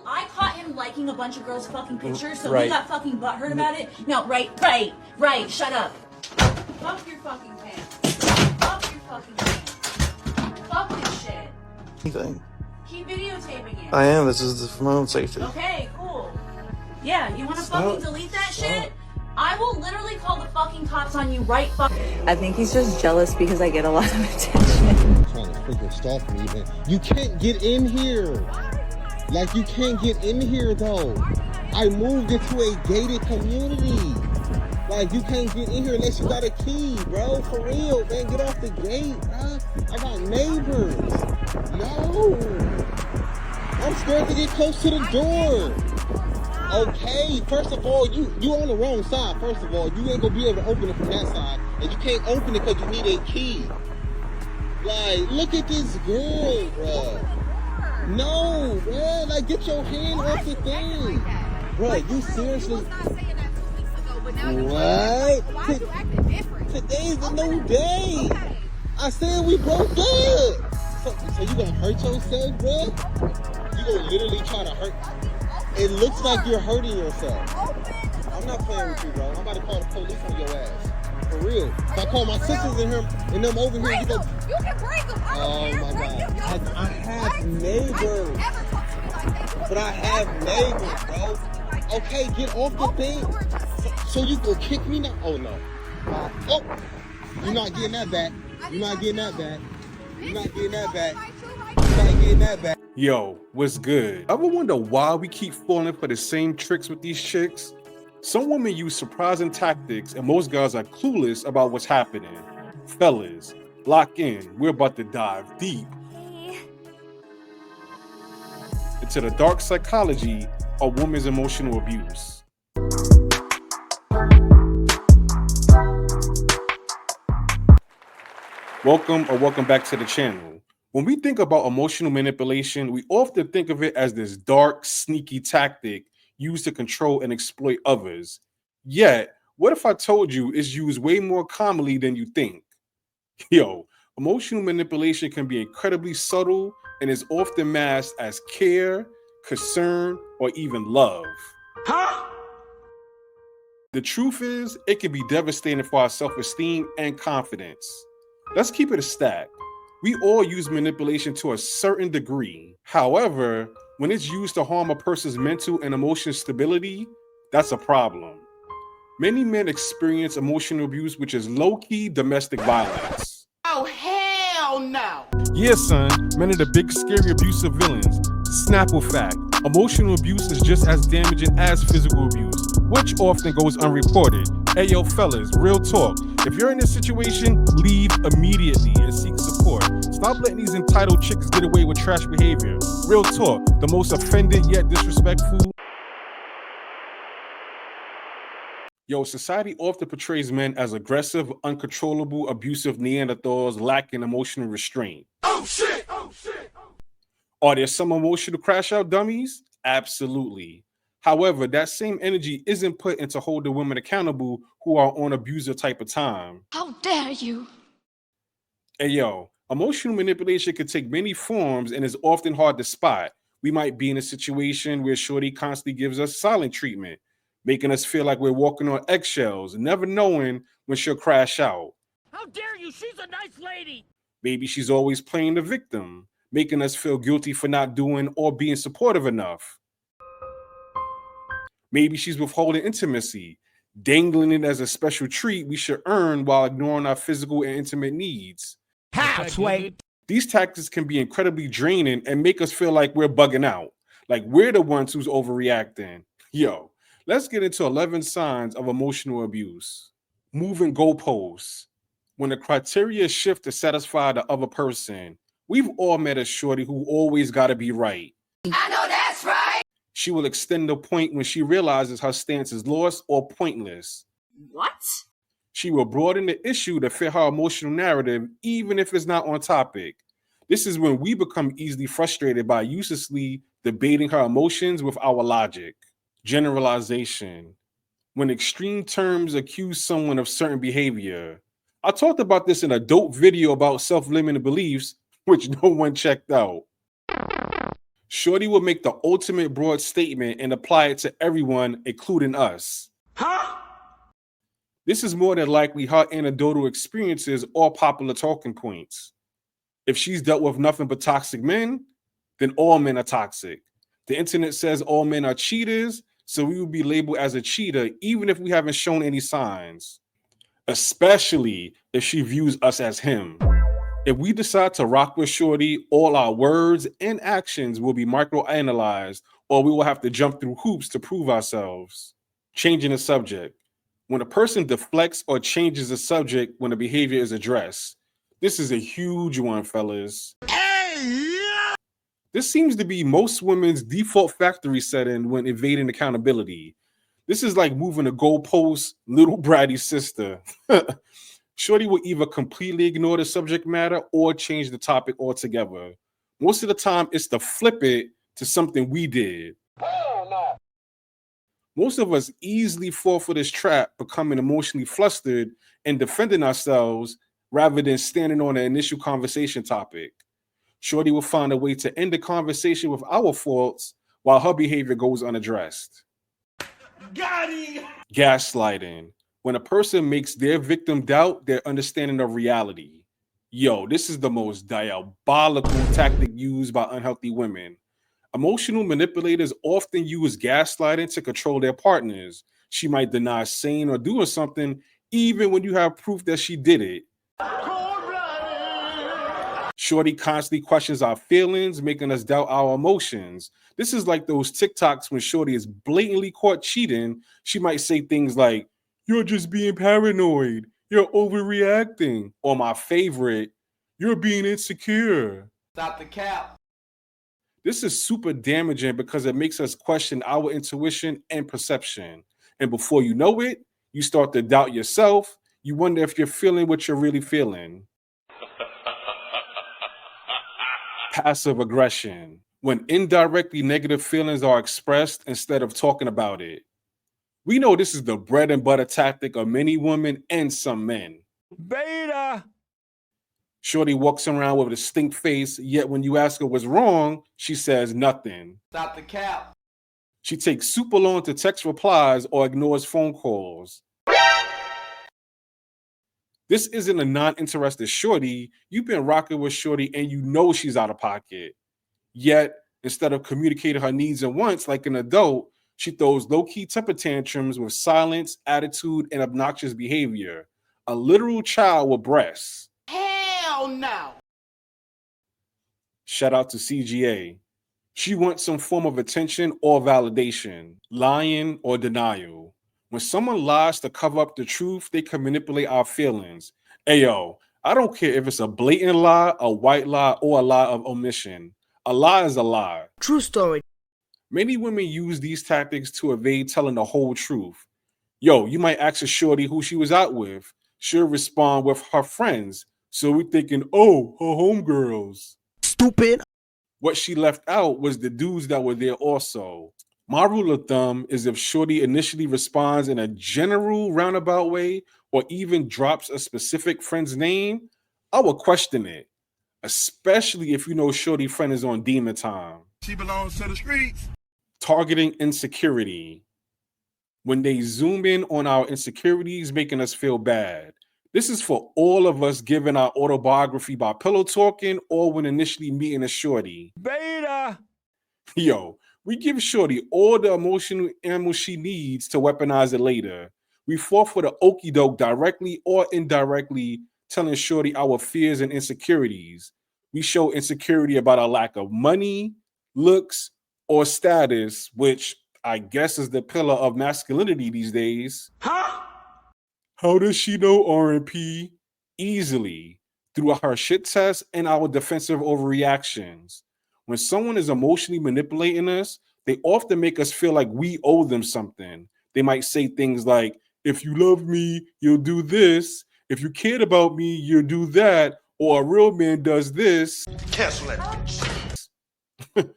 I caught him liking a bunch of girls' fucking pictures, so Right. he got fucking butthurt about it. No, right, shut up. Fuck your fucking pants. Fuck your fucking pants. Fuck this shit. Anything. Keep videotaping it. I am. This is for my own safety. Okay, cool. Yeah, you wanna fucking delete that shit? I will literally call the fucking cops on you right fucking. I think he's just jealous because I get a lot of attention. Trying to freaking stalk me, but you can't get in here. Like, you can't get in here though. I moved into a gated community. Like, you can't get in here unless you got a key, bro. For real, man. Get off the gate, bro. I got neighbors. No. I'm scared to get close to the door. Okay, first of all, you on the wrong side. First of all, you ain't gonna be able to open it from that side. And you can't open it because you need a key. Like, look at this girl, bro. No, bro. Like, get your hand off the thing. Bro, you seriously... What? Today's a new day. I said we broke up. So you gonna hurt yourself, bro? You gonna literally try to hurt... It looks like you're hurting yourself. I'm not playing with you, bro. I'm about to call the police on your ass. For real. If I call my sisters and them over here, you can break them. Oh my God. I have neighbors. But I have neighbors, bro. Okay, get off the thing. So you gonna kick me now? Oh no. Oh, you're not getting that back. You're not getting that back. You're not getting that back. You're not getting that back. Yo, what's good? Ever wonder why we keep falling for the same tricks with these chicks? Some women use surprising tactics and most guys are clueless about what's happening. Fellas, lock in. We're about to dive deep into the dark psychology of women's emotional abuse. Welcome back to the channel. When we think about emotional manipulation, we often think of it as this dark, sneaky tactic used to control and exploit others. Yet, what if I told you it's used way more commonly than you think? Yo, emotional manipulation can be incredibly subtle and is often masked as care, concern, or even love. Huh? The truth is, it can be devastating for our self-esteem and confidence. Let's keep it a stack. We all use manipulation to a certain degree. However, when it's used to harm a person's mental and emotional stability, that's a problem. Many men experience emotional abuse, which is low-key domestic violence. Oh, hell no! Yeah, son, men are the big, scary, abusive villains. Snapple fact, emotional abuse is just as damaging as physical abuse, which often goes unreported. Hey, yo, fellas, real talk. If you're in this situation, leave immediately and seek support. Stop letting these entitled chicks get away with trash behavior. Real talk, the most offended yet disrespectful. Yo, society often portrays men as aggressive, uncontrollable, abusive Neanderthals lacking emotional restraint. Oh shit! Oh shit! Are there some emotional crash out dummies? Absolutely. However, that same energy isn't put into hold the women accountable who are on abuser type of time. How dare you? Hey yo, emotional manipulation can take many forms and is often hard to spot. We might be in a situation where shorty constantly gives us silent treatment, making us feel like we're walking on eggshells, never knowing when she'll crash out. How dare you? She's a nice lady. Maybe she's always playing the victim, making us feel guilty for not doing or being supportive enough. Maybe she's withholding intimacy, dangling it as a special treat we should earn while ignoring our physical and intimate needs. How, Sway? These tactics can be incredibly draining and make us feel like we're bugging out, like we're the ones who's overreacting. Yo, let's get into 11 signs of emotional abuse. Moving goalposts. When the criteria shift to satisfy the other person, we've all met a shorty who always gotta be right. I know that's right. She will extend the point when she realizes her stance is lost or pointless. What? She will broaden the issue to fit her emotional narrative, even if it's not on topic. This is when we become easily frustrated by uselessly debating her emotions with our logic. Generalization. When extreme terms accuse someone of certain behavior. I talked about this in a dope video about self-limiting beliefs, which no one checked out. Shorty will make the ultimate broad statement and apply it to everyone, including us. Huh? This is more than likely her anecdotal experiences or popular talking points. If she's dealt with nothing but toxic men, then all men are toxic. The internet says all men are cheaters, so we will be labeled as a cheater even if we haven't shown any signs, especially if she views us as him. If we decide to rock with Shorty, all our words and actions will be microanalyzed, or we will have to jump through hoops to prove ourselves. Changing the subject. When a person deflects or changes the subject when a behavior is addressed. This is a huge one, fellas. This seems to be most women's default factory setting when evading accountability. This is like moving a goalpost, little bratty sister. Shorty will either completely ignore the subject matter or change the topic altogether. Most of the time, it's to flip it to something we did. Oh, no. Most of us easily fall for this trap, becoming emotionally flustered and defending ourselves rather than standing on the initial conversation topic. Shorty will find a way to end the conversation with our faults while her behavior goes unaddressed. Got it! Gaslighting. When a person makes their victim doubt their understanding of reality. Yo, this is the most diabolical tactic used by unhealthy women. Emotional manipulators often use gaslighting to control their partners. She might deny saying or doing something even when you have proof that she did it. Shorty constantly questions our feelings, making us doubt our emotions. This is like those TikToks when Shorty is blatantly caught cheating. She might say things like, "You're just being paranoid. You're overreacting." Or my favorite, "You're being insecure." Stop the cap. This is super damaging because it makes us question our intuition and perception. And before you know it, you start to doubt yourself. You wonder if you're feeling what you're really feeling. Passive aggression. When indirectly negative feelings are expressed instead of talking about it. We know this is the bread and butter tactic of many women and some men. Beta. Shorty walks around with a stink face, yet when you ask her what's wrong, she says nothing. Stop the cap. She takes super long to text replies or ignores phone calls. This isn't a non-interested Shorty. You've been rocking with Shorty and you know she's out of pocket. Yet, instead of communicating her needs and wants like an adult, she throws low-key temper tantrums with silence, attitude, and obnoxious behavior. A literal child with breasts. Hell no. Shout out to CGA. She wants some form of attention or validation, lying or denial. When someone lies to cover up the truth, they can manipulate our feelings. Ayo, I don't care if it's a blatant lie, a white lie, or a lie of omission. A lie is a lie. True story. Many women use these tactics to evade telling the whole truth. Yo, you might ask a Shorty who she was out with. She'll respond with her friends. So we're thinking, oh, her homegirls. Stupid. What she left out was the dudes that were there also. My rule of thumb is if Shorty initially responds in a general roundabout way or even drops a specific friend's name, I will question it, especially if you know Shorty friend is on demon time. She belongs to the streets. Targeting insecurity. When they zoom in on our insecurities, making us feel bad. This is for all of us giving our autobiography by pillow talking or when initially meeting a Shorty. Beta. Yo, we give Shorty all the emotional ammo she needs to weaponize it later. We fall for the okie doke directly or indirectly, telling Shorty our fears and insecurities. We show insecurity about our lack of money, looks, or status, which I guess is the pillar of masculinity these days. Huh? How does she know R&P? Easily, through her shit test and our defensive overreactions. When someone is emotionally manipulating us, they often make us feel like we owe them something. They might say things like, if you love me, you'll do this. If you cared about me, you'll do that. Or a real man does this. Cancel that bitch.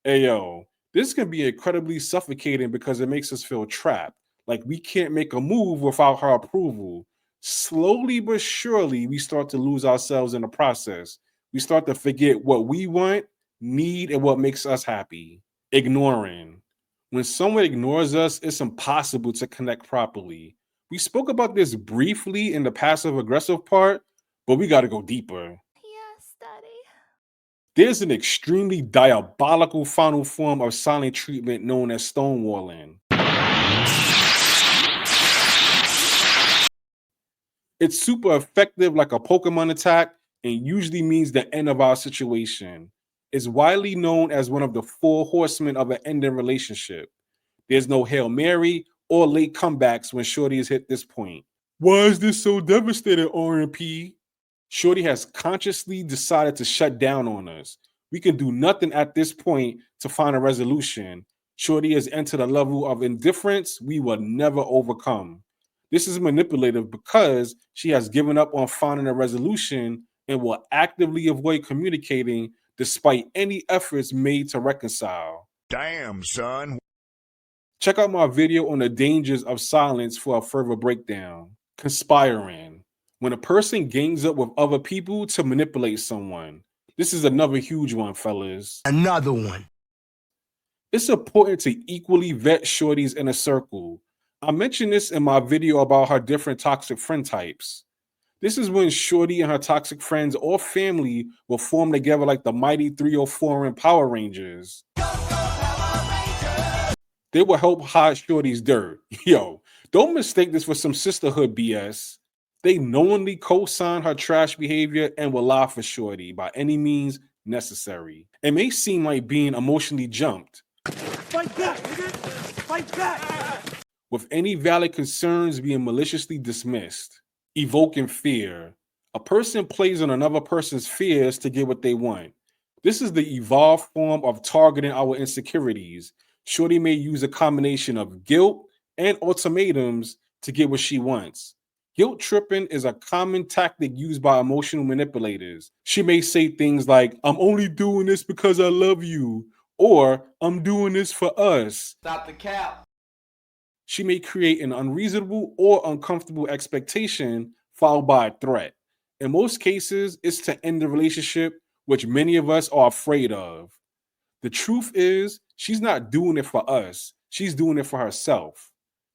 Ayo, this can be incredibly suffocating because it makes us feel trapped. Like we can't make a move without her approval. Slowly but surely, we start to lose ourselves in the process. We start to forget what we want need and what makes us happy. Ignoring. When someone ignores us, it's impossible to connect properly. We spoke about this briefly in the passive aggressive part, but we got to go deeper. Yes, Daddy. There's an extremely diabolical final form of silent treatment known as stonewalling. It's super effective like a Pokemon attack and usually means the end of our situation. It's widely known as one of the 4 horsemen of an ending relationship. There's no Hail Mary or late comebacks when Shorty has hit this point. Why is this so devastating, RMP? Shorty has consciously decided to shut down on us. We can do nothing at this point to find a resolution. Shorty has entered a level of indifference we will never overcome. This is manipulative because she has given up on finding a resolution and will actively avoid communicating despite any efforts made to reconcile. Damn, son. Check out my video on the dangers of silence for a further breakdown. Conspiring. When a person gangs up with other people to manipulate someone. This is another huge one, fellas. Another one. It's important to equally vet Shorty's inner circle. I mentioned this in my video about her different toxic friend types. This is when Shorty and her toxic friends or family will form together like the mighty 304 in Power Rangers. They will help hide Shorty's dirt. Yo, don't mistake this for some sisterhood BS. They knowingly co-sign her trash behavior and will lie for Shorty by any means necessary. It may seem like being emotionally jumped. Fight back, nigga! Fight back! With any valid concerns being maliciously dismissed. Evoking fear. A person plays on another person's fears to get what they want. This is the evolved form of targeting our insecurities. Shorty may use a combination of guilt and ultimatums to get what she wants. Guilt tripping is a common tactic used by emotional manipulators. She may say things like, I'm only doing this because I love you, or I'm doing this for us. Stop the cap. She may create an unreasonable or uncomfortable expectation followed by a threat. In most cases, it's to end the relationship, which many of us are afraid of. The truth is, she's not doing it for us. She's doing it for herself.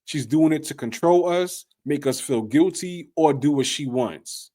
She's doing it to control us, make us feel guilty, or do what she wants.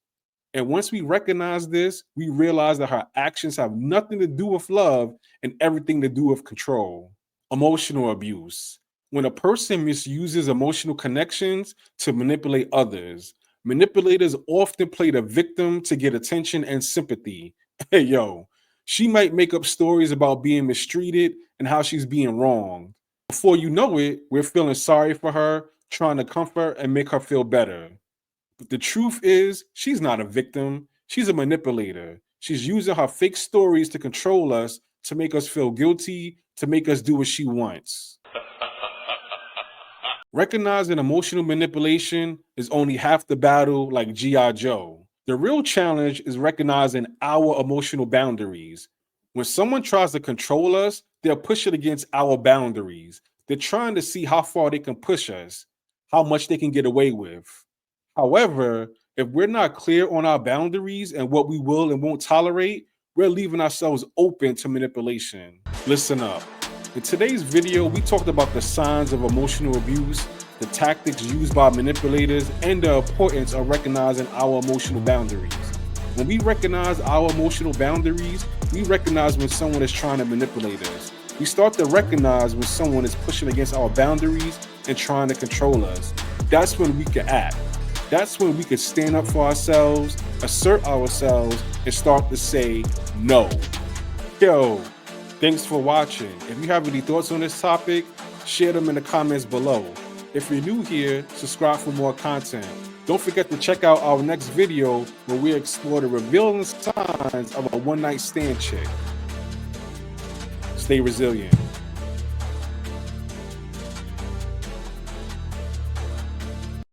And once we recognize this, we realize that her actions have nothing to do with love and everything to do with control. Emotional abuse. When a person misuses emotional connections to manipulate others, manipulators often play the victim to get attention and sympathy. Hey, yo, she might make up stories about being mistreated and how she's being wronged. Before you know it, we're feeling sorry for her, trying to comfort and make her feel better. But the truth is, she's not a victim. She's a manipulator. She's using her fake stories to control us, to make us feel guilty, to make us do what she wants. Recognizing emotional manipulation is only half the battle, like G.I. Joe. The real challenge is recognizing our emotional boundaries. When someone tries to control us, they'll push it against our boundaries. They're trying to see how far they can push us, how much they can get away with. However, if we're not clear on our boundaries and what we will and won't tolerate, we're leaving ourselves open to manipulation. Listen up. In today's video, we talked about the signs of emotional abuse, the tactics used by manipulators, and the importance of recognizing our emotional boundaries. When we recognize our emotional boundaries, we recognize when someone is trying to manipulate us. We start to recognize when someone is pushing against our boundaries and trying to control us. That's when we can act. That's when we can stand up for ourselves, assert ourselves, and start to say no. Yo, thanks for watching. If you have any thoughts on this topic, share them in the comments below. If you're new here, subscribe for more content. Don't forget to check out our next video where we explore the revealing signs of a one-night stand chick. Stay resilient.